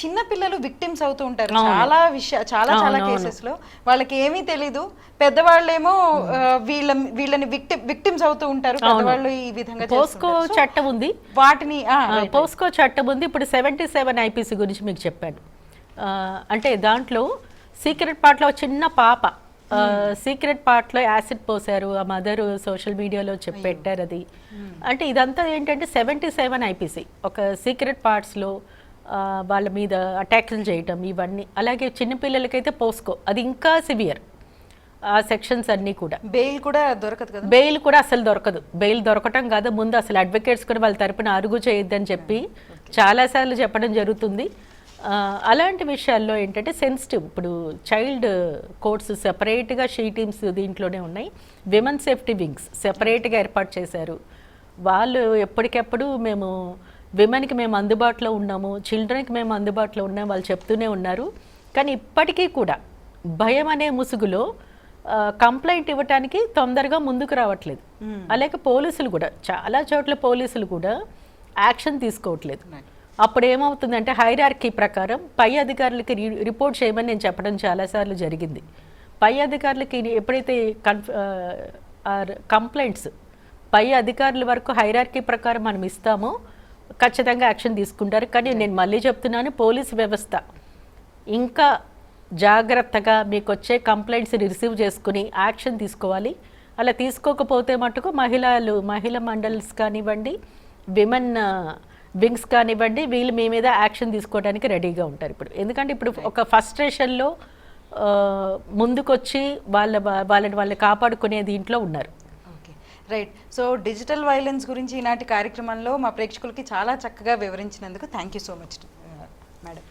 చిన్న పిల్లలు విక్టిమ్స్ అవుతూ ఉంటారు చాలా చాలా కేసెస్ లో. వాళ్ళకి ఏమీ తెలీదు, పెద్దవాళ్ళేమో వీళ్ళని విక్టిమ్స్ అవుతూ ఉంటారు. పెద్దవాళ్ళు ఈ విధంగా పోస్కో చట్టం ఉంది, వాటిని పోస్కో చట్టం ఉంది. ఇప్పుడు 77 ఐపీసీ గురించి మీకు చెప్పాను. అంటే దాంట్లో సీక్రెట్ పార్ట్లో చిన్న పాప సీక్రెట్ పార్ట్లో యాసిడ్ పోసారు, ఆ మదర్ సోషల్ మీడియాలో పెట్టారు అది. అంటే ఇదంతా ఏంటంటే 77 ఐపీసీ, ఒక సీక్రెట్ పార్ట్స్లో వాళ్ళ మీద అటాక్లు చేయటం ఇవన్నీ. అలాగే చిన్నపిల్లలకైతే పోస్కో అది ఇంకా సివియర్, ఆ సెక్షన్స్ అన్నీ కూడా. బెయిల్ కూడా దొరకదు కదా, బెయిల్ కూడా అసలు దొరకదు. బెయిల్ దొరకటం కాదు, ముందు అసలు అడ్వకేట్స్ కూడా వాళ్ళ తరపున అరుగు చేయొద్దని చెప్పి చాలాసార్లు చెప్పడం జరుగుతుంది. అలాంటి విషయాల్లో ఏంటంటే సెన్సిటివ్, ఇప్పుడు చైల్డ్ కోర్ట్స్ సెపరేట్గా షీ టీమ్స్ దీంట్లోనే ఉన్నాయి. విమెన్ సేఫ్టీ వింగ్స్ సెపరేట్గా ఏర్పాటు చేశారు. వాళ్ళు ఎప్పటికెప్పుడు మేము విమెన్కి మేము అందుబాటులో ఉన్నాము, చిల్డ్రన్కి మేము అందుబాటులో ఉన్నాము వాళ్ళు చెప్తూనే ఉన్నారు. కానీ ఇప్పటికీ కూడా భయం అనే ముసుగులో కంప్లైంట్ ఇవ్వటానికి తొందరగా ముందుకు రావట్లేదు. అలాగే పోలీసులు కూడా చాలా చోట్ల పోలీసులు కూడా యాక్షన్ తీసుకోవట్లేదు. అప్పుడు ఏమవుతుందంటే హైరార్కీ ప్రకారం పై అధికారులకి రిపోర్ట్ చేయమని నేను చెప్పడం చాలాసార్లు జరిగింది. పై అధికారులకి ఎప్పుడైతే కంప్లైంట్స్ పై అధికారుల వరకు హైరార్కీ ప్రకారం మనం ఇస్తామో ఖచ్చితంగా యాక్షన్ తీసుకుంటారు. కానీ నేను మళ్ళీ చెప్తున్నాను, పోలీస్ వ్యవస్థ ఇంకా జాగ్రత్తగా మీకు వచ్చే కంప్లైంట్స్ రిసీవ్ చేసుకుని యాక్షన్ తీసుకోవాలి. అలా తీసుకోకపోతే మటుకు మహిళా మండల్స్ కానివ్వండి, విమెన్ వింగ్స్ కానివ్వండి, వీళ్ళు మీ మీద యాక్షన్ తీసుకోవడానికి రెడీగా ఉంటారు ఇప్పుడు. ఎందుకంటే ఇప్పుడు ఒక ఫస్ట్రేషన్లో ముందుకొచ్చి వాళ్ళని కాపాడుకునే దీంట్లో ఉన్నారు. Okay, right. So digital violence గురించి ఈనాటి కార్యక్రమంలో మా ప్రేక్షకులకి చాలా చక్కగా వివరించినందుకు thank you so much madam.